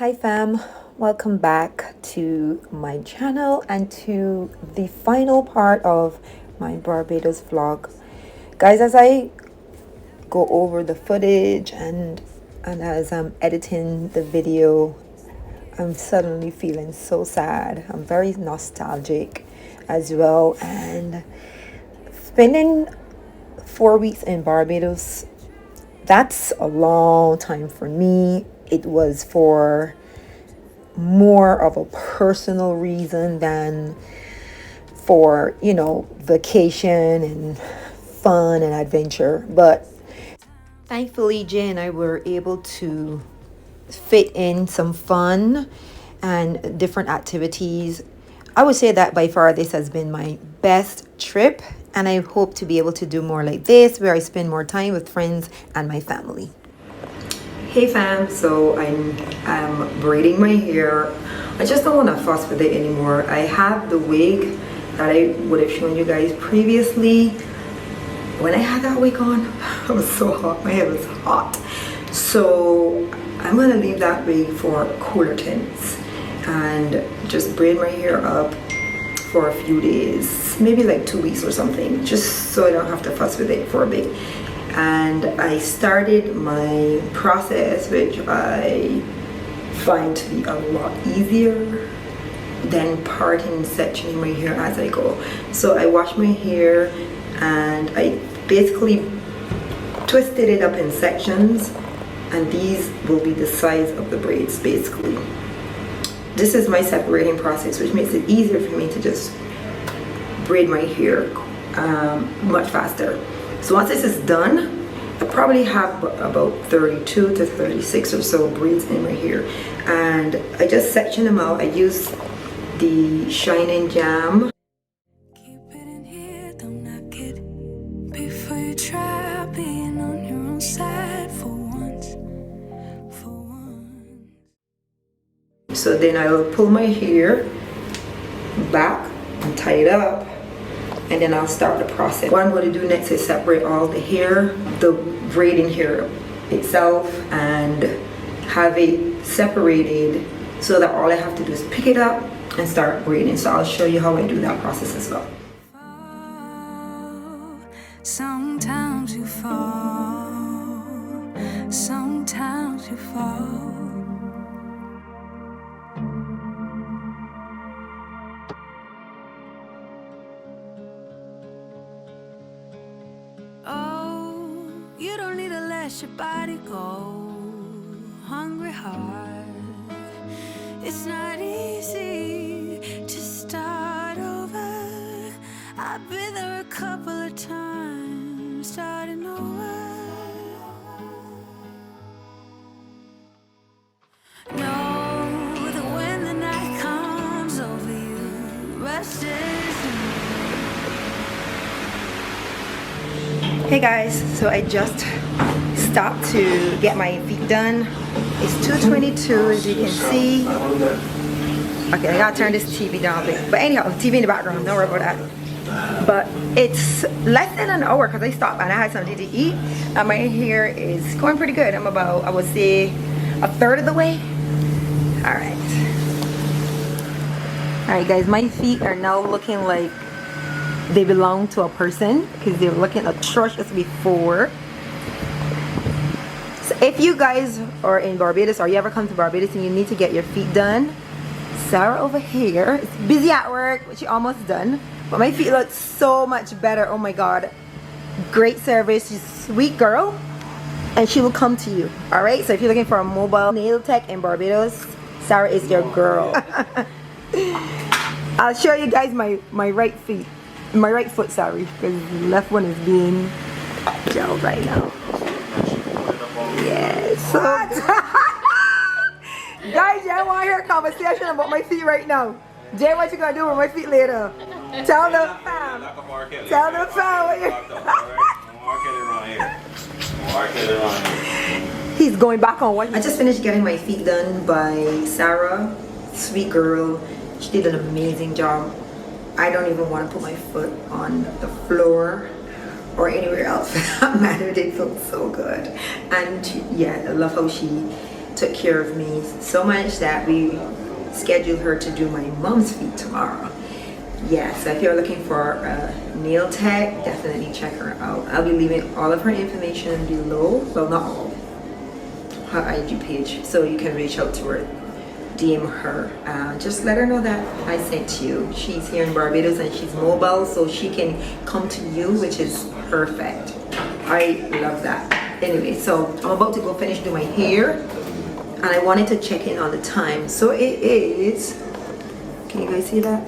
Hi fam, welcome back to my channel and to the final part of my Barbados vlog. Guys, as I go over the footage and as I'm editing the video, I'm suddenly feeling so sad. I'm very nostalgic as well, and spending 4 weeks in Barbados, that's a long time for me. It was for more of a personal reason than for, vacation and fun and adventure. But thankfully, Jay and I were able to fit in some fun and different activities. I would say that by far this has been my best trip, and I hope to be able to do more like this where I spend more time with friends and my family. Hey fam, so I'm braiding my hair. I just don't want to fuss with it anymore. I have the wig that I would have shown you guys previously. When I had that wig on, I was so hot. My hair was hot. So I'm gonna leave that wig for cooler tints and just braid my hair up for a few days, maybe like 2 weeks or something, just so I don't have to fuss with it for a bit. And I started my process, which I find to be a lot easier than parting and sectioning my hair as I go. So I wash my hair and I basically twisted it up in sections, and these will be the size of the braids basically. This is my separating process, which makes it easier for me to just braid my hair much faster. So once this is done, I probably have about 32 to 36 or so braids in my hair, and I just section them out. I use the Shining Jam. Keep it in here, don't knock it before you try being on your own side for once. So then I will pull my hair back and tie it up, and then I'll start the process. What I'm going to do next is separate all the hair, the braiding hair itself, and have it separated so that all I have to do is pick it up and start braiding. So I'll show you how I do that process as well. Sometimes you fall, sometimes you fall. You don't need to let your body go. Hungry heart, it's not easy to start over. I've been there a couple of times, starting over. Know that when the night comes over you, rest is. Hey guys, so I just stopped to get my feet done. It's 2:22 as you can see. Okay, I gotta turn this TV down a bit. But anyhow, TV in the background, don't worry about that. But it's less than an hour because I stopped and I had something to eat. And my hair is going pretty good. I'm about, I would say, a third of the way. Alright. Alright guys, my feet are now looking like they belong to a person because they were looking atrocious before. So if you guys are in Barbados or you ever come to Barbados and you need to get your feet done, Sarah over here is busy at work, but she almost done. But my feet look so much better. Oh my god, great service. She's a sweet girl and she will come to you. All right, so if you're looking for a mobile nail tech in Barbados, Sarah is your girl. I'll show you guys my right feet. My right foot, sorry, because the left one is being gelled right now. Yes. So, guys, I want to hear a conversation about my feet right now. Jay, what you gonna do with my feet later? Tell the fam. Tell the fam what you. He's going back on one. I just finished getting my feet done by Sarah, sweet girl. She did an amazing job. I don't even want to put my foot on the floor or anywhere else for that matter. They felt so good. And yeah, I love how she took care of me so much that we scheduled her to do my mom's feet tomorrow. Yeah, so if you're looking for a nail tech, definitely check her out. I'll be leaving all of her information below. Well, not all. Her IG page, so you can reach out to her, DM her. Just let her know that I sent you. She's here in Barbados and she's mobile, so she can come to you, which is perfect. I love that. Anyway, so I'm about to go finish doing my hair, and I wanted to check in on the time. So it is, can you guys see that?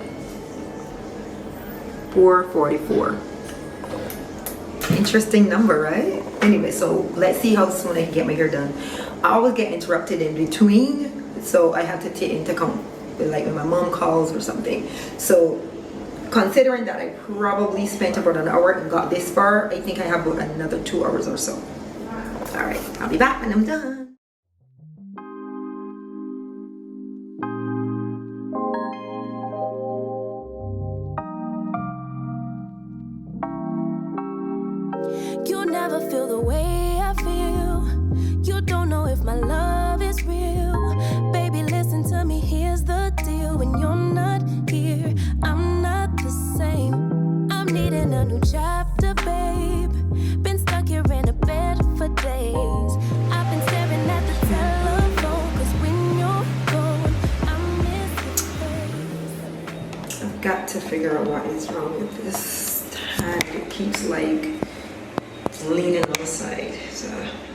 4:44. Interesting number, right? Anyway, so let's see how soon I can get my hair done. I always get interrupted in between, so I have to take into account, like when my mom calls or something. So considering that I probably spent about an hour and got this far, I think I have about another 2 hours or so. All right, I'll be back when I'm done. You'll never feel the way I feel. You don't know if my love is real. Baby, listen to me, here's the deal. When you're not here, I'm not the same. I'm needing a new chapter, babe. Been stuck here in a bed for days. I've been staring at the telephone, 'cause when you're gone, I miss your face. I've got to figure out what is wrong with this tag. It keeps like leaning on the side. So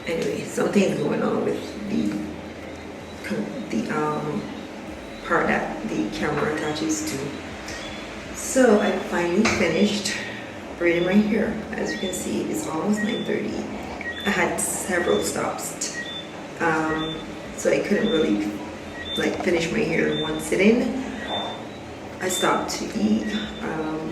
anyway, something's going on with the part that the camera attaches to. So I finally finished braiding my hair. As you can see, it's almost 9:30. I had several stops, so I couldn't really like finish my hair in one sitting. I stopped to eat,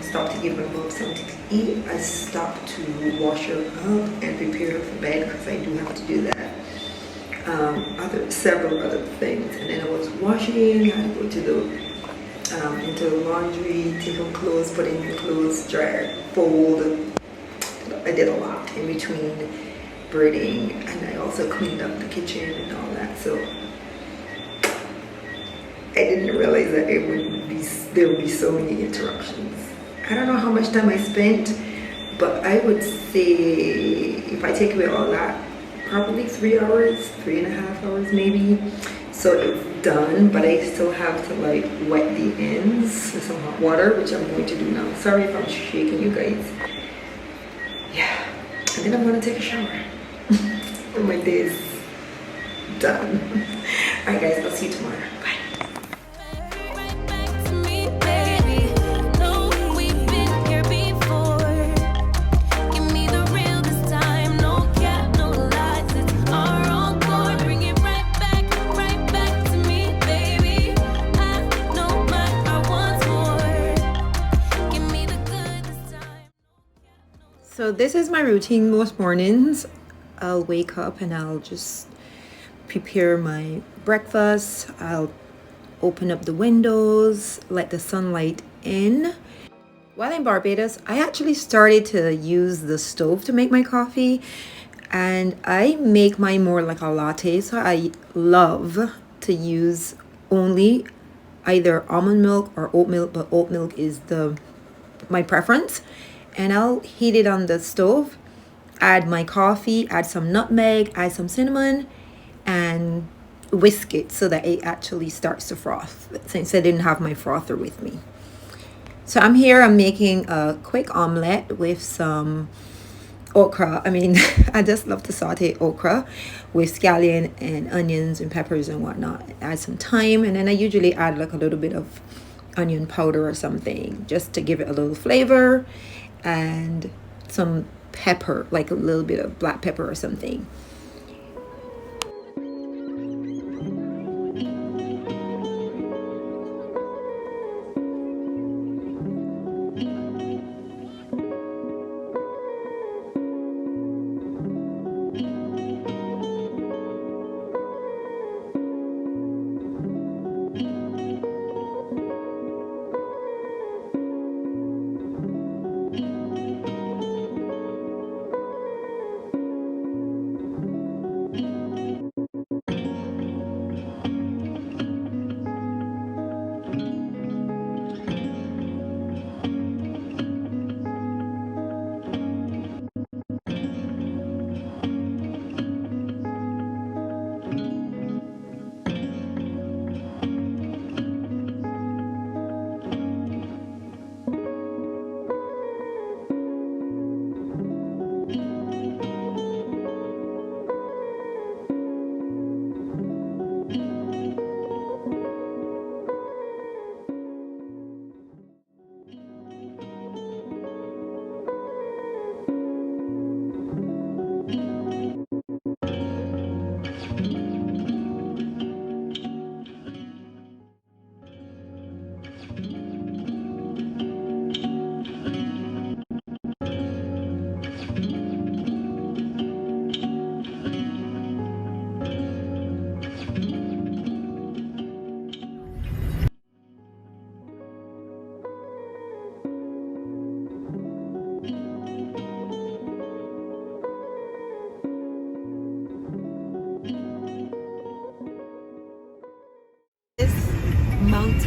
stopped to give my mom something to eat. I stopped to wash her up and prepare her for bed, because I do have to do that. Several other things, and then I was washing. I had to go to the into the laundry, take out clothes, put in the clothes, dry, fold. I did a lot in between braiding, and I also cleaned up the kitchen and all that. So I didn't realize that there would be so many interruptions. I don't know how much time I spent, but I would say if I take away all that, probably 3 hours, 3.5 hours maybe. So it's done, but I still have to like wet the ends with some hot water, which I'm going to do now. Sorry if I'm shaking you guys. Yeah, and then I'm gonna take a shower. And my day is done. All right guys, I'll see you tomorrow. Bye. So this is my routine most mornings. I'll wake up and I'll just prepare my breakfast. I'll open up the windows, let the sunlight in. While in Barbados, I actually started to use the stove to make my coffee, and I make mine more like a latte. So I love to use only either almond milk or oat milk, but oat milk is my preference. And I'll heat it on the stove, add my coffee, add some nutmeg, add some cinnamon, and whisk it so that it actually starts to froth, since I didn't have my frother with me. So I'm making a quick omelette with some okra. I mean, I just love to saute okra with scallion and onions and peppers and whatnot. Add some thyme, and then I usually add like a little bit of onion powder or something just to give it a little flavor, and some pepper, like a little bit of black pepper or something.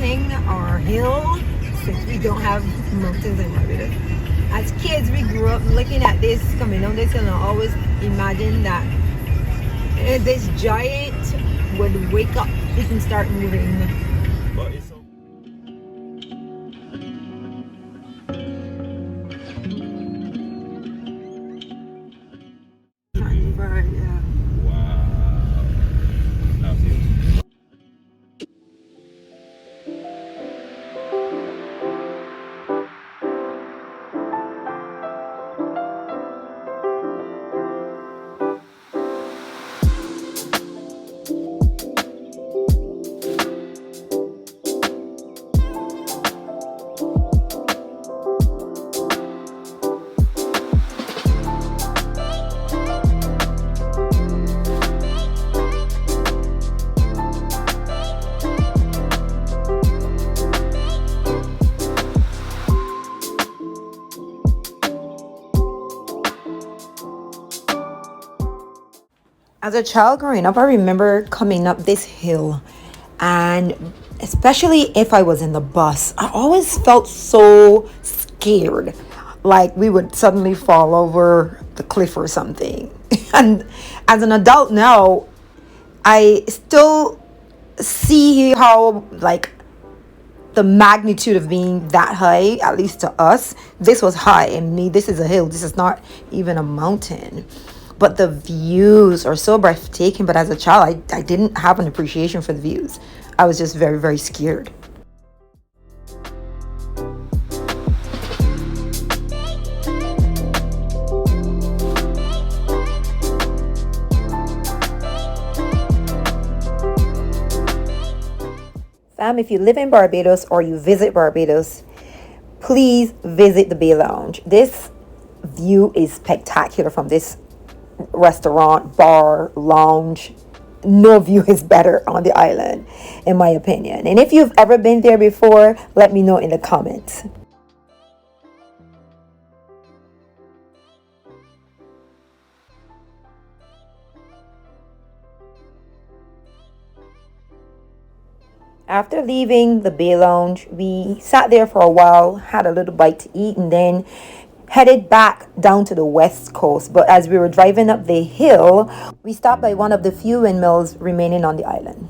mountain or hill, since we don't have mountains in Barbados. As kids, we grew up looking at this, coming down this hill, and I always imagined that this giant would wake up and start moving. But it's so wow. That's it. As a child growing up, I remember coming up this hill, and especially if I was in the bus, I always felt so scared, like we would suddenly fall over the cliff or something. And as an adult now, I still see how, like, the magnitude of being that high, at least to us. This was high, and me, this is a hill, this is not even a mountain. But the views are so breathtaking. But as a child, I didn't have an appreciation for the views. I was just very, very scared. Fam, if you live in Barbados or you visit Barbados, please visit the Bay Lounge. This view is spectacular from this restaurant, bar, lounge. No view is better on the island, in my opinion. And if you've ever been there before, let me know in the comments. After leaving the Bay Lounge, we sat there for a while, had a little bite to eat, and then headed back down to the west coast. But as we were driving up the hill, we stopped by one of the few windmills remaining on the island.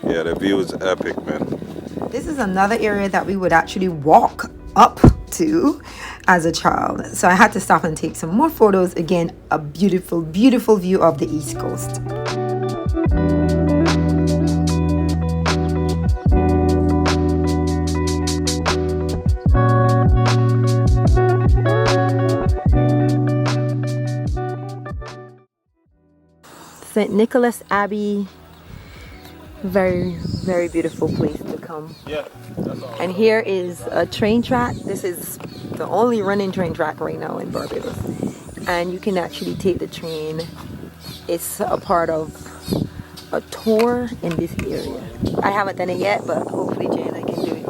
Yeah, the view is epic, man. This is another area that we would actually walk up to as a child. So I had to stop and take some more photos. Again, a beautiful, beautiful view of the East Coast. St. Nicholas Abbey, very, very beautiful place to come. Yeah, that's all. And here is a train track. This is the only running train track right now in Barbados, and you can actually take the train. It's a part of a tour in this area. I haven't done it yet, but hopefully Jay and I can do it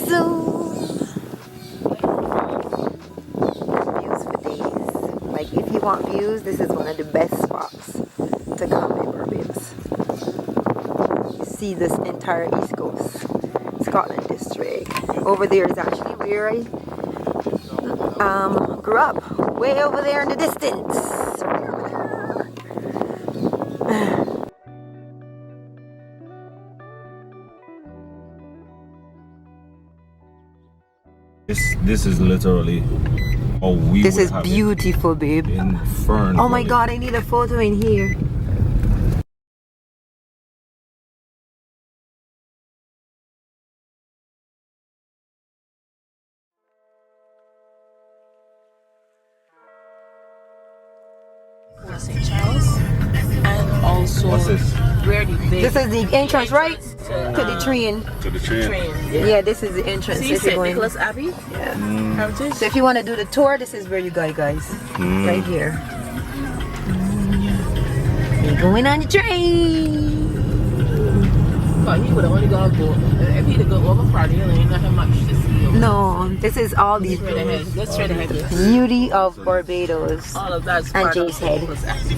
soon. Views for days. Like, if you want views, this is one of the best spots to come in Barbados. You see this entire East Coast, Scotland district. Over there is actually where I grew up, way over there in the distance. This is literally we This would is have it beautiful, babe. in Fern. Oh my god, I need a photo in here. for St. Charles, and also What's this? where the big This is the entrance, right? To the train. To the train. Yeah, this is the entrance. See, if you're St. going. Nicholas Abbey. Yeah. Heritage. So if you want to do the tour, this is where you go, guys. Right here. We're going on the train. But he would have only gone go. If he'd go over Friday, there ain't nothing much to see. No, this is all the Straight ahead. Let's straight ahead. Yes. beauty of Barbados. All of that's And part of Jay's head. Nicholas Abbey.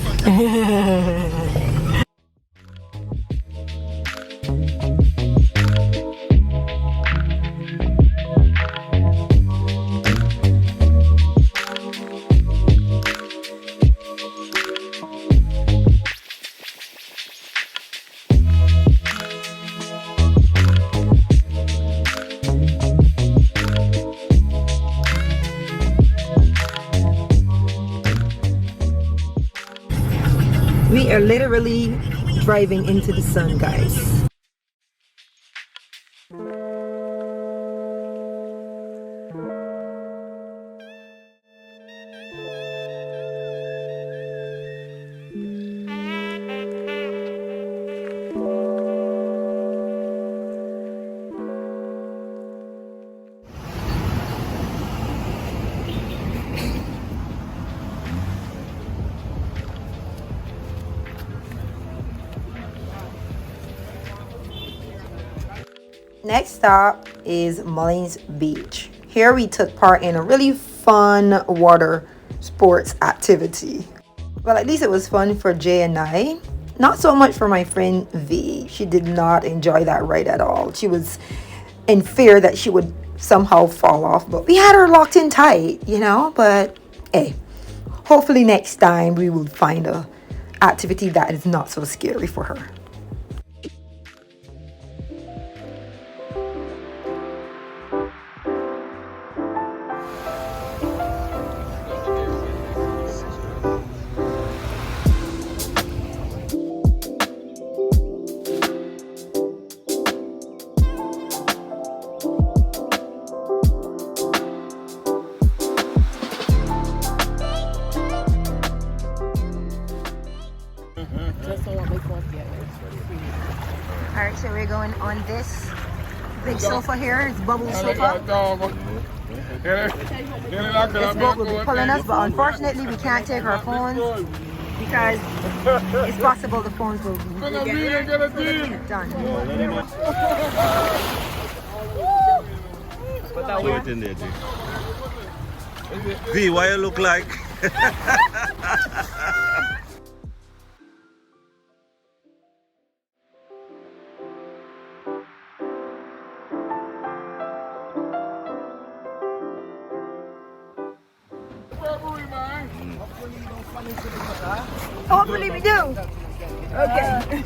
We are literally driving into the sun, guys. Next stop is Mullins Beach. Here we took part in a really fun water sports activity. Well, at least it was fun for Jay and I. Not so much for my friend V. She did not enjoy that ride at all. She was in fear that she would somehow fall off, but we had her locked in tight, you know. But hey, hopefully next time we will find a activity that is not so scary for her. Alright, so we're going on this big sofa here. It's bubble sofa. This boat will be pulling us, but unfortunately we can't take our phones because it's possible the phones will get done. Wait in there, G. V, why you look like? Hopefully we do. Okay.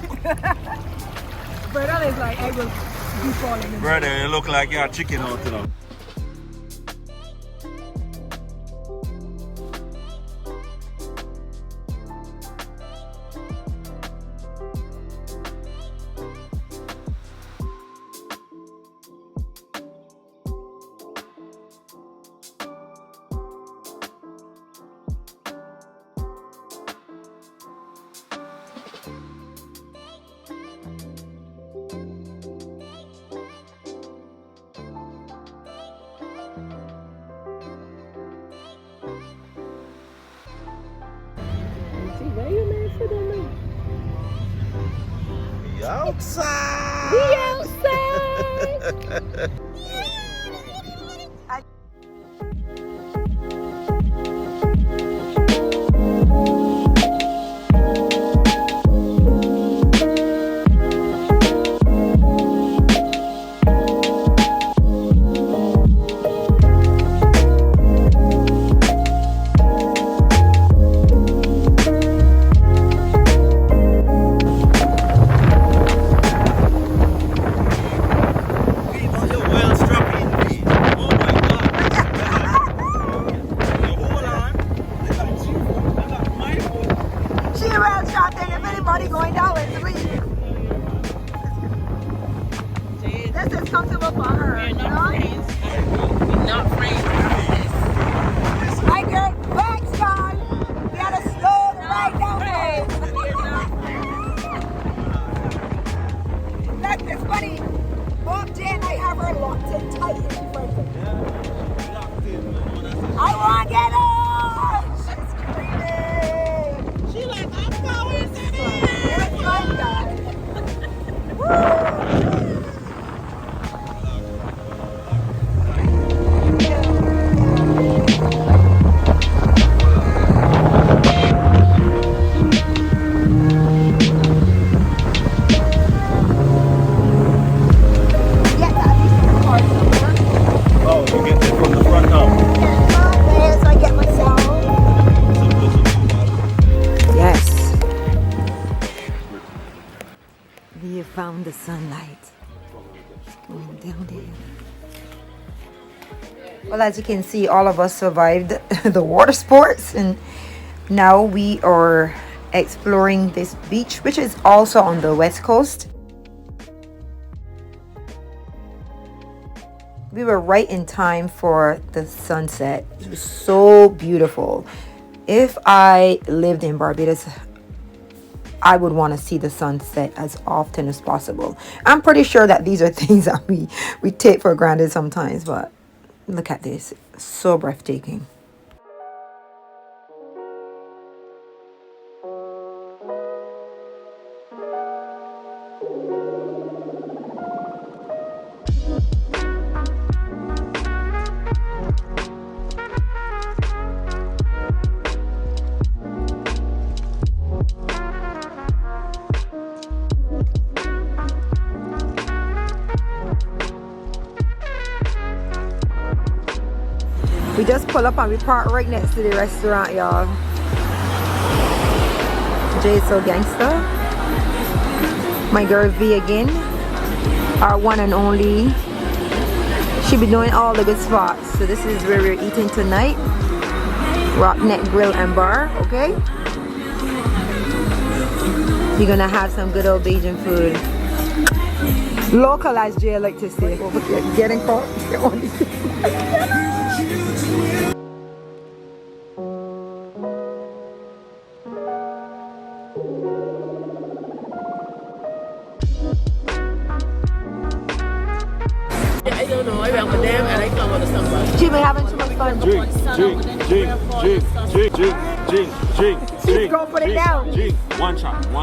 But that is like I will be falling. Brother, you look like you're chicken out, you know. Outside! We outside! Right now. from the sunlight. Down there. Well, as you can see, all of us survived the water sports, and now we are exploring this beach, which is also on the west coast. We were right in time for the sunset. It was so beautiful. If I lived in Barbados, I would want to see the sunset as often as possible. I'm pretty sure that these are things that we take for granted sometimes, but look at this. So breathtaking. We just pull up and we park right next to the restaurant, y'all. Jay's so gangster. My girl V again, our one and only. She be doing all the good spots. So this is where we're eating tonight. Rock Neck Grill and Bar, okay? We're gonna have some good old Bajan food. Local, as Jay like to say. Over here, getting caught. I don't know. I went with them and I come with the sunbus. Jimmy having too much fun. Go put it down. One shot, you know.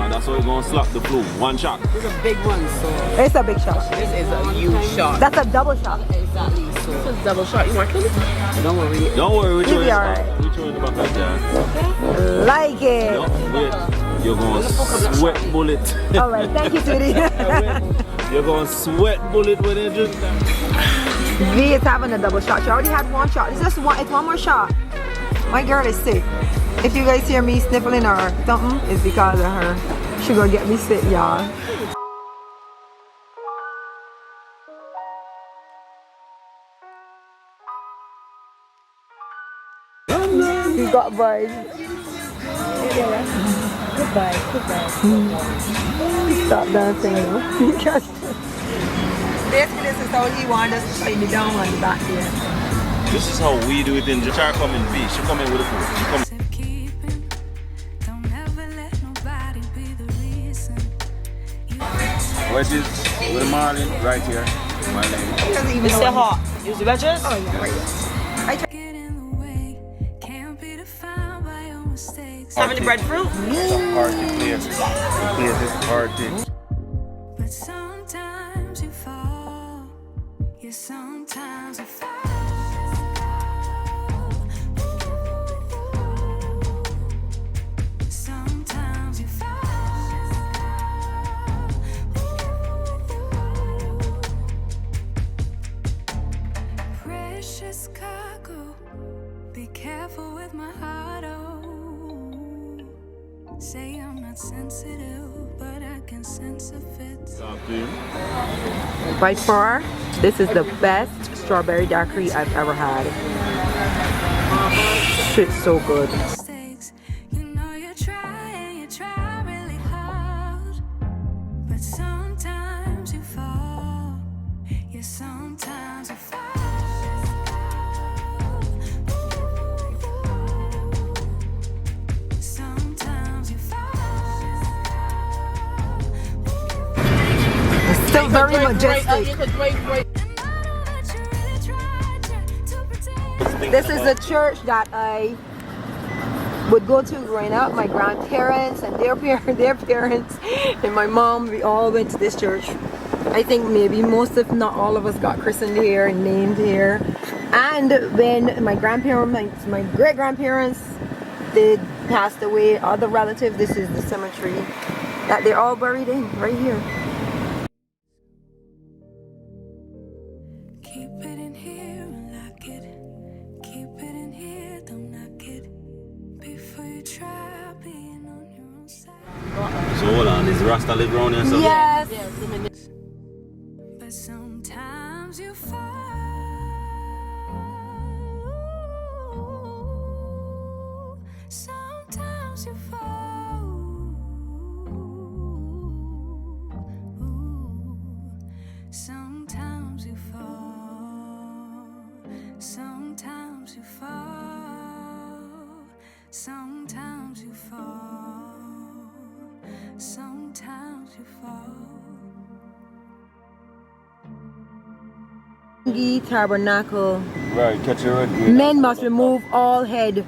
That's how you're gonna slap the flu. One shot. This is a big one, so It's a big shot. this is a huge shot. That's a double shot. Exactly. So this is double shot. You want to kill it? Don't worry. Don't worry, we're You'll throwing be alright. the back of that. Like it. No, wait. You're gonna sweat bullet. Alright, thank you, sweetie. You're gonna sweat bullet when it just. V is having a double shot. She already had one shot. It's just one. It's one more shot. My girl is sick. If you guys hear me sniffling or something, it's because of her. She gonna get me sick, y'all. You got vibes. Goodbye. Stop dancing, you know. Basically, this is how he wanted us to play me down on the back here. This is how we do it in Japan. Come in beach. She come in with the food. She come. Where it is? With the marlin right here. My lady. It's so hot. Use the wedges? Oh yeah, right. Having the breadfruit? It's a party place. The place is party. But sometimes you fall. Yeah, sometimes you fall. Sometimes you fall. Precious cargo. Be careful with my heart, oh. Say I'm not sensitive, but I can sense if it's. By far, this is the best strawberry daiquiri I've ever had. Shit's so good. Mistakes. You know you try really hard, but sometimes you fall. Yeah, sometimes you fall. It's still very majestic. This is a church that I would go to growing up. My grandparents and their parents and my mom, we all went to this church. I think maybe most, if not all of us, got christened here and named here. And when my grandparents, my great grandparents, they passed away, other relatives, this is the cemetery that they're all buried in, right here. Keep it in here and lock it. Keep it in here, don't knock it. Before you try being on your own side. So hold on, this Rasta live around here, so Yes. But sometimes you fall. Sometimes you fall. Sometimes you fall. Sometimes you fall. Sometimes you fall. Sometimes you fall. Tabernacle. right, catch your red. Men must remove all head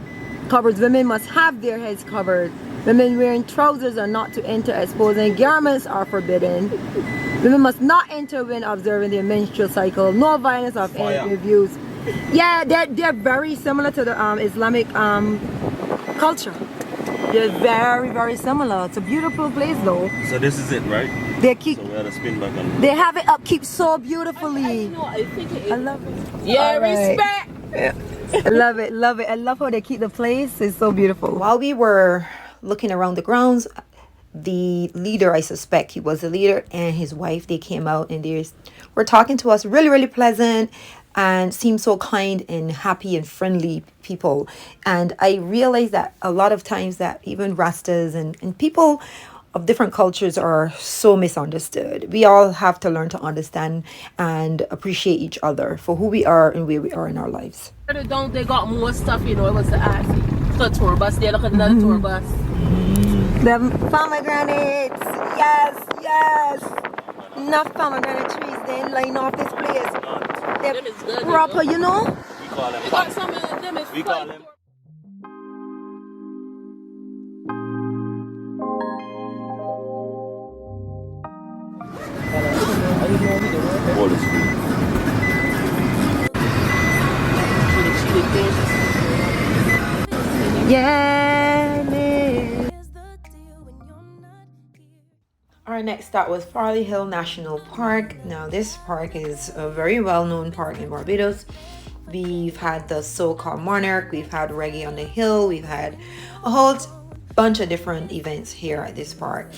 covers. Women must have their heads covered. Women wearing trousers are not to enter, exposing garments are forbidden. Women must not enter when observing their menstrual cycle. No violence of any reviews. Yeah, they're very similar to the Islamic culture. They're very, very similar. It's a beautiful place though. So this is it, right? They keep, So we had to spin back on. they have it upkeep so beautifully. I think it is. I love it. Yeah, All right. respect. I love it, love it. I love how they keep the place. It's so beautiful. While we were looking around the grounds, the leader, I suspect he was the leader, and his wife, they came out and they were talking to us, really, really pleasant, and seemed so kind and happy and friendly people. And I realized that a lot of times that even Rastas and people of different cultures are so misunderstood. We all have to learn to understand and appreciate each other for who we are and where we are in our lives. Don't they got more stuff, you know, it was the ass. The tour bus, they're looking at the tour bus. The pomegranates, yes, yes. Enough pomegranate trees then line off this place. They're Them is good, proper, you know. We call them We got some of them is We call them. All is free. Yeah, man. Our next stop was Farley Hill National Park. Now this park is a very well-known park in Barbados. We've had the so-called Monarch, we've had Reggae on the Hill, we've had a whole bunch of different events here at this park.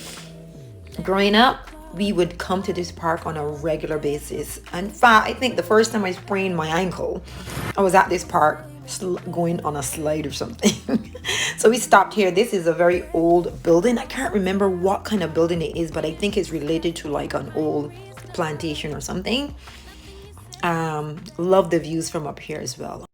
Growing up, we would come to this park on a regular basis. In fact, I think the first time I sprained my ankle, I was at this park going on a slide or something. So we stopped here. This is a very old building. I can't remember what kind of building it is, but I think it's related to like an old plantation or something. Love the views from up here as well.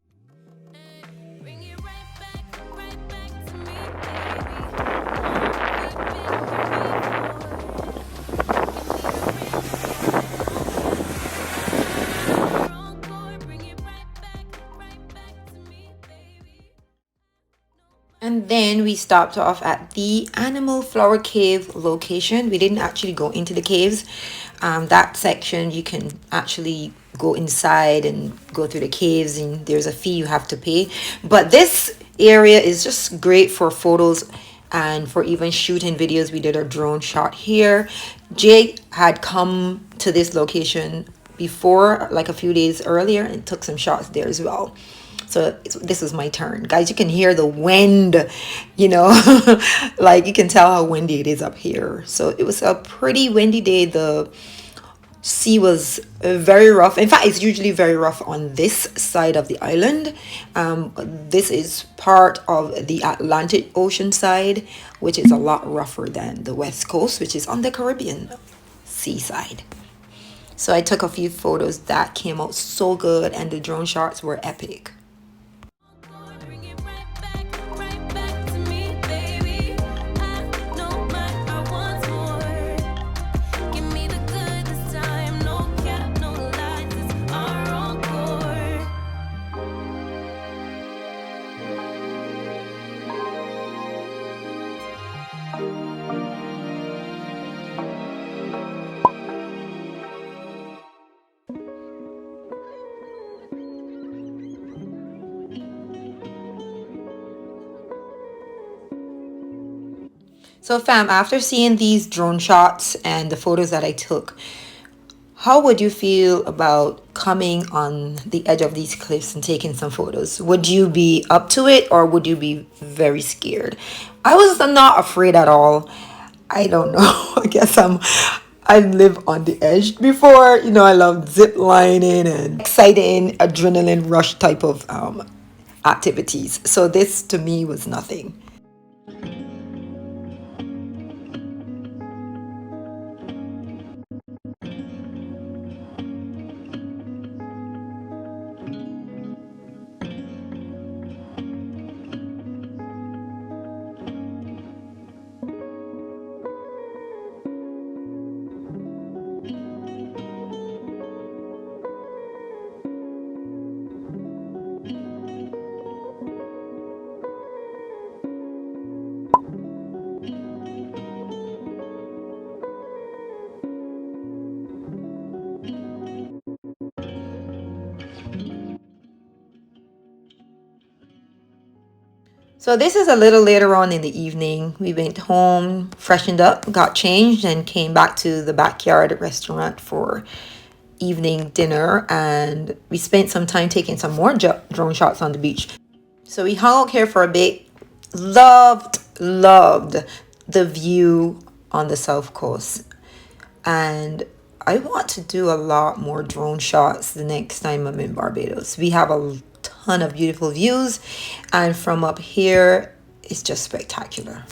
And then we stopped off at the Animal Flower Cave location. We didn't actually go into the caves. That section you can actually go inside and go through the caves, and there's a fee you have to pay. But this area is just great for photos and for even shooting videos. We did a drone shot here. Jay had come to this location before, like a few days earlier, and took some shots there as well. So this is my turn, guys. You can hear the wind, you know, like you can tell how windy it is up here. So it was a pretty windy day. The sea was very rough. In fact, it's usually very rough on this side of the island. This is part of the Atlantic Ocean side, which is a lot rougher than the West Coast, which is on the Caribbean seaside. So I took a few photos that came out so good, and the drone shots were epic. So fam, after seeing these drone shots and the photos that I took, how would you feel about coming on the edge of these cliffs and taking some photos? Would you be up to it, or would you be very scared? I was not afraid at all. I don't know. I guess I live on the edge before. You know, I love zip lining and exciting adrenaline rush type of activities. So this to me was nothing. So this is a little later on in the evening. We went home, freshened up, got changed, and came back to the backyard restaurant for evening dinner. And we spent some time taking some more drone shots on the beach. So we hung out here for a bit. Loved the view on the south coast. And I want to do a lot more drone shots the next time I'm in Barbados. We have a ton of beautiful views, and from up here it's just spectacular.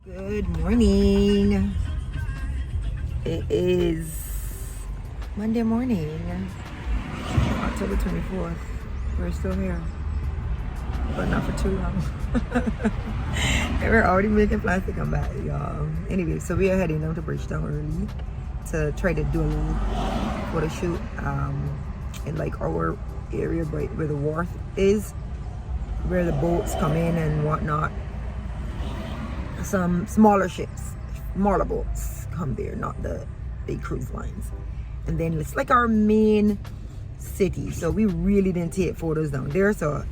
Good morning. It is Monday morning, October 24th. We're still here, but not for too long. And we're already making plans to come back, y'all. Anyway, so we are heading down to Bridgetown early to try to do a little photo shoot in like our area where the wharf is, where the boats come in and whatnot. Some smaller ships, smaller boats come there, not the big cruise lines. And then it's like our main city, so we really didn't take photos down there. So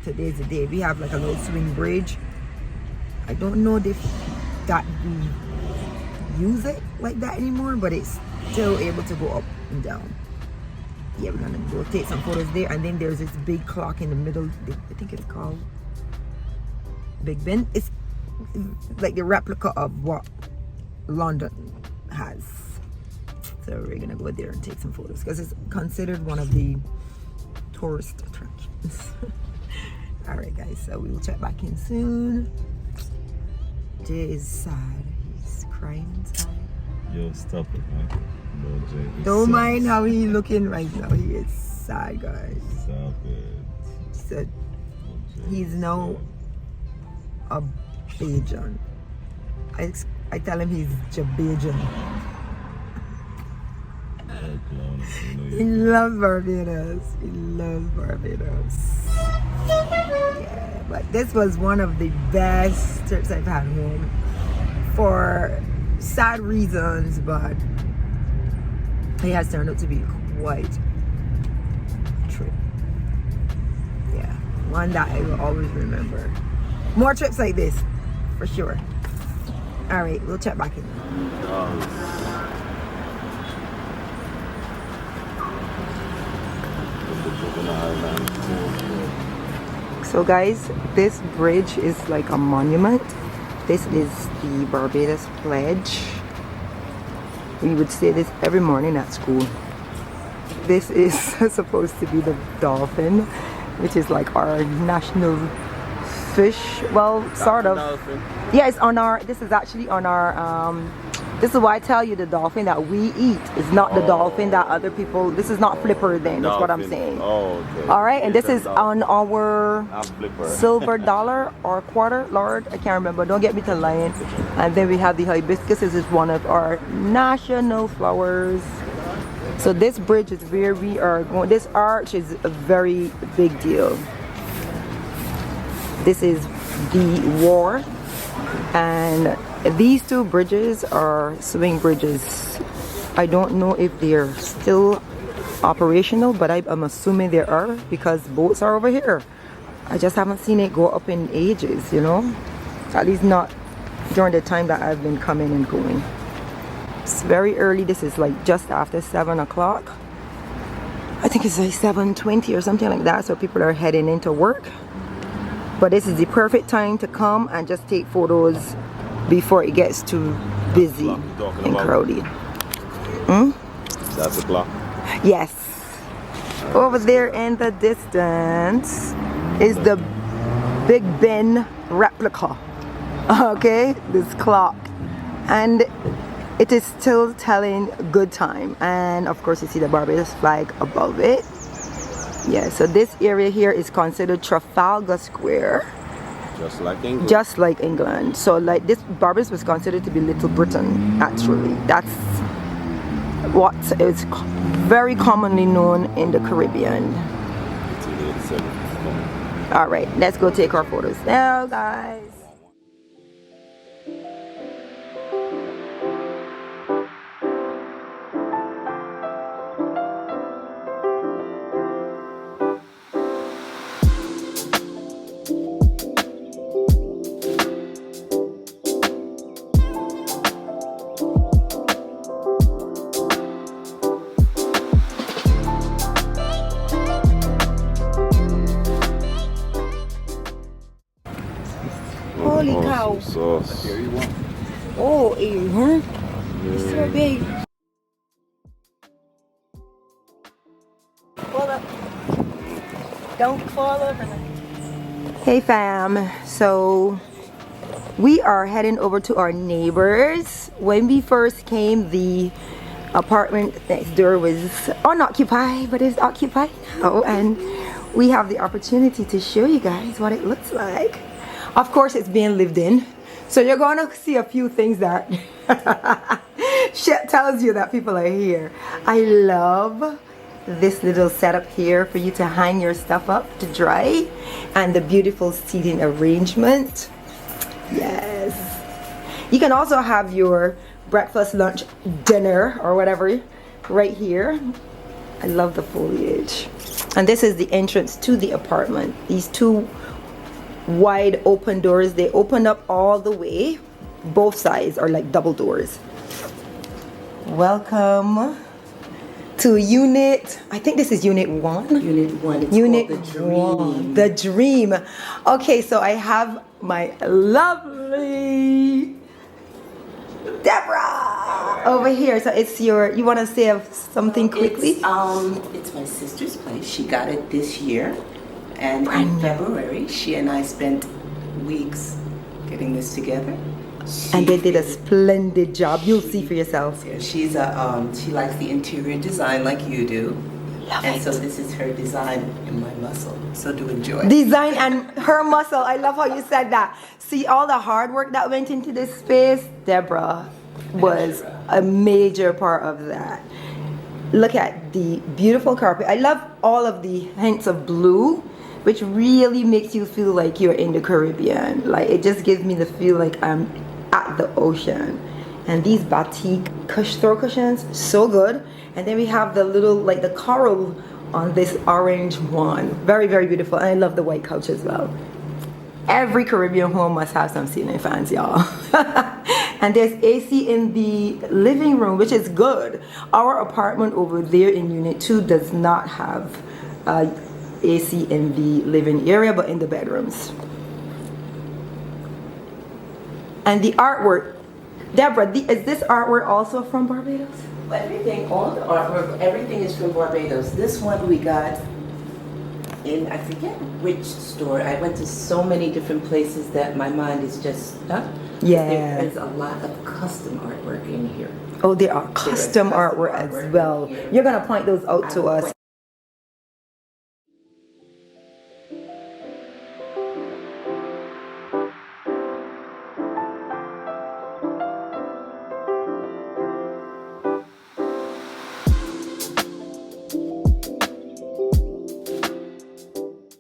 today's the day. We have like a little swing bridge. I don't know if that we use it like that anymore, but it's still able to go up and down. Yeah, we're gonna go take some photos there. And then there's this big clock in the middle. I think it's called Big Ben. It's like the replica of what London has. So we're gonna go there and take some photos because it's considered one of the tourist attractions. All right, guys, so we will check back in soon. Jay is sad. He's crying inside. Yo, stop it, man. No, Jay. Don't mind how he's looking right now. He is sad, guys. Stop it. So he's now a Bajan. I tell him he's Jabajan. He loves Barbados. He loves Barbados. Yeah, but this was one of the best trips I've had home for sad reasons, but it has turned out to be quite a trip. Yeah, one that I will always remember. More trips like this, for sure. All right, we'll check back in. So guys, this bridge is like a monument. This is the Barbados Pledge. We would say this every morning at school. This is supposed to be the dolphin, which is like our national fish. Well, sort of. Dolphin. Yeah, it's on our, this is actually on our This is why I tell you the dolphin that we eat is not the dolphin that other people. This is not flipper then. That's what I'm saying. Oh, okay. All right, and this is on our Flipper. silver dollar or quarter, Lord, I can't remember. Don't get me to lying. And then we have the hibiscus. This is one of our national flowers. So this bridge is where we are going. This arch is a very big deal. This is the wharf, and these two bridges are swing bridges. I don't know if they're still operational, but I'm assuming they are because boats are over here. I just haven't seen it go up in ages, you know, at least not during the time that I've been coming and going. It's very early. This is like just after 7 o'clock. I think it's like 7:20 or something like that, so people are heading into work. But this is the perfect time to come and just take photos before it gets too busy and crowded. That's the clock. Yes. Over there in the distance is the Big Ben replica. Okay, this clock. And it is still telling good time. And of course you see the Barbados flag above it. Yeah, so this area here is considered Trafalgar Square. Just like England. Just like England. So like this, Barbados was considered to be Little Britain, actually. That's what is very commonly known in the Caribbean. All right, let's go take our photos now, guys. Holy cow. Sauce. Oh, it's so big. Hold up. Don't fall over. Hey fam, so we are heading over to our neighbors. When we first came, the apartment next door was unoccupied, but it's occupied now, and we have the opportunity to show you guys what it looks like. Of course, it's being lived in, so you're going to see a few things that shit tells you that people are here. I love this little setup here for you to hang your stuff up to dry, and the beautiful seating arrangement. Yes, you can also have your breakfast, lunch, dinner, or whatever right here. I love the foliage. And this is the entrance to the apartment. These two wide open doors, they open up all the way. Both sides are like double doors. Welcome to unit, I think this is unit 1. Unit 1. It's Unit called the Dream. 1. The Dream. Okay, so I have my lovely Deborah over here. So it's your, you want to say something quickly? It's my sister's place. She got it this year, and in February she and I spent weeks getting this together. And they did a splendid job. You'll see for yourself. Yeah, she's a she likes the interior design like you do. Love and it. so this is her design in my muscle. So do enjoy. Design and her muscle. I love how you said that. See all the hard work that went into this space. Deborah was a major part of that. Look at the beautiful carpet. I love all of the hints of blue, which really makes you feel like you're in the Caribbean. Like it just gives me the feel like I'm at the ocean. And these batik throw cushions, so good. And then we have the little, like the coral on this orange one. Very, very beautiful. And I love the white couch as well. Every Caribbean home must have some ceiling fans, y'all. And there's AC in the living room, which is good. Our apartment over there in Unit 2 does not have AC in the living area, but in the bedrooms. And the artwork, Deborah, is this artwork also from Everything, all the artwork, everything is from Barbados. This one we got in, I forget which store. I went to so many different places that my mind is just stuck. Yeah. There's a lot of custom artwork in here. Oh, there are custom artwork as well. You're gonna point those out to us.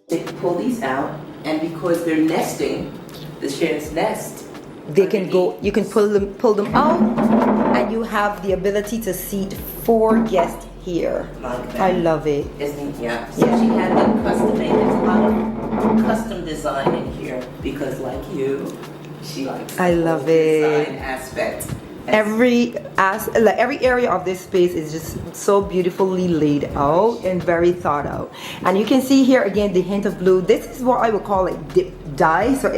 They pull these out, and because they're nesting, the shares nest. They can go, you can pull them out, and you have the ability to seat 4 guests here. Like that. I love it. Isn't it? Yeah. So she had them custom made. There's a lot of custom design in here because, like you, she likes I the love whole it. design aspect. And Every area of this space is just so beautifully laid out and very thought out. And you can see here again the hint of blue. This is what I would call like dip dye. So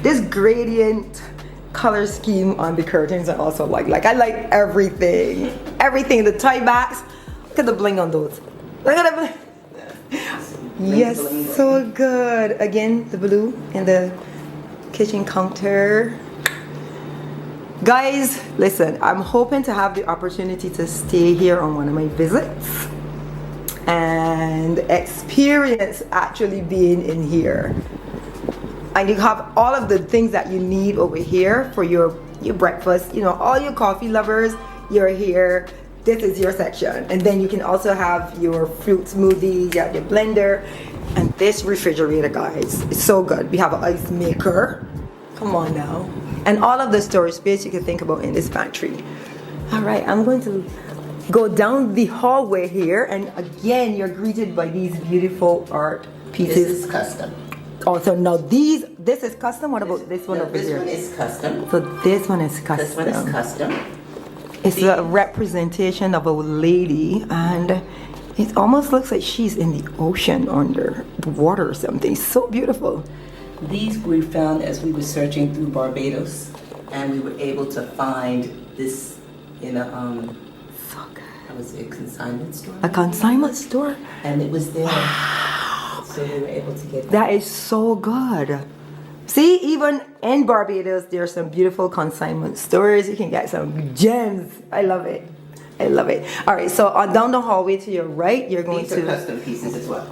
this gradient color scheme on the curtains, and also like I like everything. Everything, the tie backs. Look at the bling on those. Look at the bling. Yes, bling. so good. Again, the blue and the kitchen counter. Guys, listen, I'm hoping to have the opportunity to stay here on one of my visits and experience actually being in here. And you have all of the things that you need over here for your breakfast. You know, all your coffee lovers, you're here. This is your section. And then you can also have your fruit smoothies, you have your blender, and this refrigerator, guys, it's so good. We have an ice maker. Come on now. And all of the storage space you can think about in this pantry. All right, I'm going to go down the hallway here, and again, you're greeted by these beautiful art pieces. This is custom. Also, now this is custom. What about this one over This here? one is custom. So this one is custom. This one is custom. It's a representation of a lady, and it almost looks like she's in the ocean under the water or something. So beautiful. These we found as we were searching through Barbados, and we were able to find this in a So good. how was it, a consignment store? A consignment store? And it was there. So we were able to get That is so good. See, even in Barbados, there are some beautiful consignment stores. You can get some gems. I love it. I love it. All right, so down the hallway to your right, you're going these are to... custom pieces as well.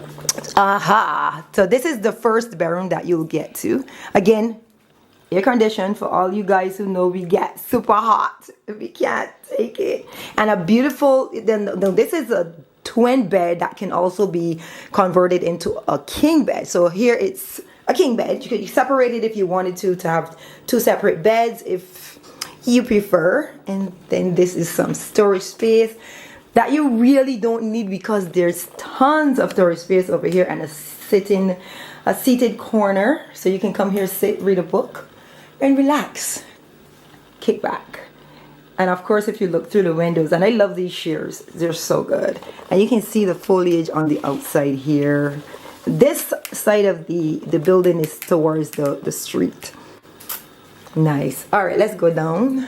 Aha! So this is the first bedroom that you'll get to. Again, air conditioned for all you guys who know we get super hot. We can't take it. And a beautiful, this is a twin bed that can also be converted into a king bed. So here it's a king bed. You could separate it if you wanted to have 2 separate beds if you prefer. And then this is some storage space that you really don't need because there's tons of storage space over here, and a seated corner. So you can come here, sit, read a book, and relax. Kick back. And of course, if you look through the windows, and I love these shears, they're so good. And you can see the foliage on the outside here. This side of the building is towards the street. Nice. All right, let's go down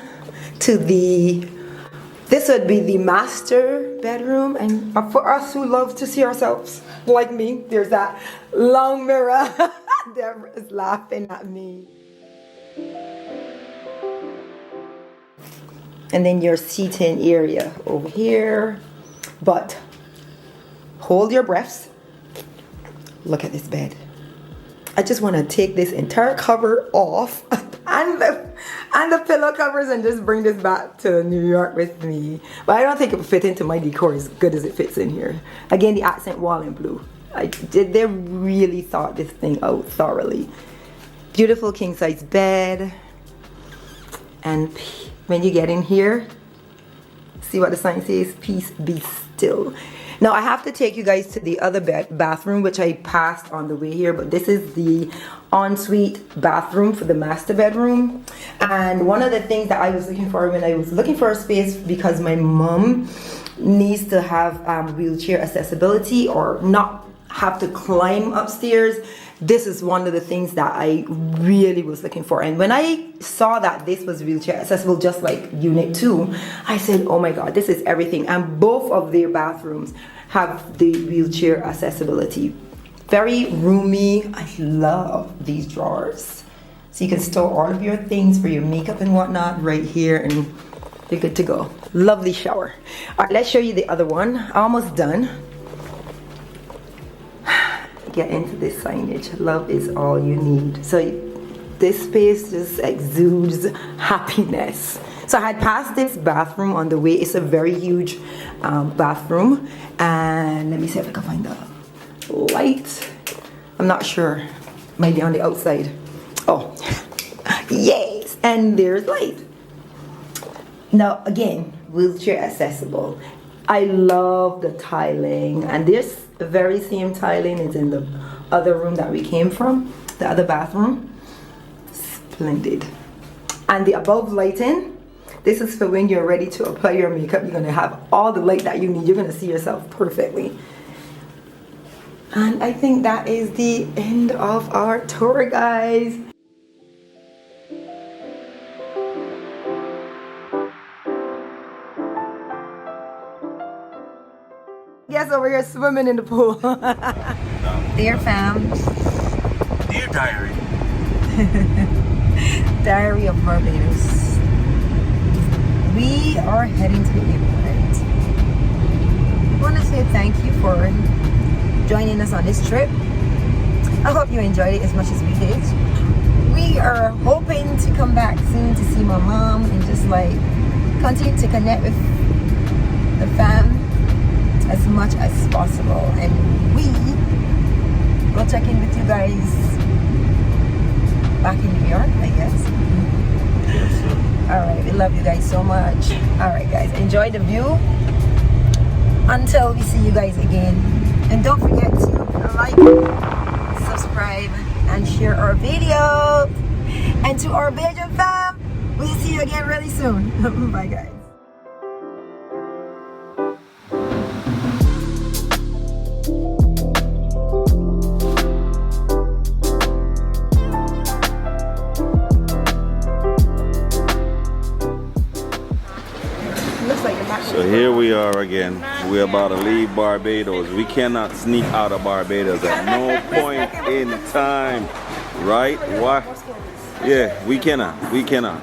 to this would be the master bedroom. And for us who love to see ourselves, like me, there's that long mirror. Deborah is laughing at me. And then your seating area over here. But hold your breaths. Look at this bed. I just want to take this entire cover off and the pillow covers and just bring this back to New York with me. But I don't think it will fit into my decor as good as it fits in here. Again, the accent wall in blue. They really thought this thing out thoroughly. Beautiful king size bed. And when you get in here, see what the sign says? Peace be still. Now I have to take you guys to the other bathroom, which I passed on the way here, but this is the ensuite bathroom for the master bedroom. And one of the things that I was looking for when I was looking for a space, because my mom needs to have wheelchair accessibility or not have to climb upstairs, this is one of the things that I really was looking for. And when I saw that this was wheelchair accessible, just like Unit 2, I said, oh my God, this is everything. And both of their bathrooms have the wheelchair accessibility. very roomy. I love these drawers. So you can store all of your things for your makeup and whatnot right here, and you're good to go. Lovely shower. All right, let's show you the other one. Almost done. Get into this signage. Love is all you need. So this space just exudes happiness. So I had passed this bathroom on the way. It's a very huge bathroom. And let me see if I can find the light. I'm not sure. Might be on the outside. Oh, yes. And there's light. Now, again, wheelchair accessible. I love the tiling. And this very same tiling is in the other room that we came from, the other bathroom. Splendid. And the above lighting, this is for when you're ready to apply your makeup. You're going to have all the light that you need. You're going to see yourself perfectly. And I think that is the end of our tour, guys. Guess over here swimming in the pool. Dear fam. Dear diary. Diary of Barbados. We are heading to the airport. I want to say thank you for joining us on this trip. I hope you enjoyed it as much as we did. We are hoping to come back soon to see my mom and just like continue to connect with the fam as much as possible. And we will check in with you guys back in New York, I guess. Yes, sir. Alright, we love you guys so much. Alright guys, enjoy the view until we see you guys again. And don't forget to like, subscribe, and share our video. And to our Belgian fam, we'll see you again really soon. Bye guys. So here we are again. We're about to leave Barbados. We cannot sneak out of Barbados at no point in time. Right? Why? Yeah, we cannot. We cannot.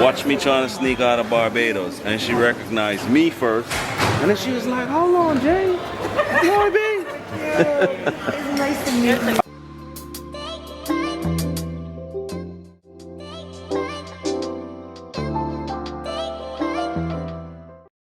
Watch me trying to sneak out of Barbados. And she recognized me first. And then she was like, hold on, Jay. Boy, babe. It's nice to meet you.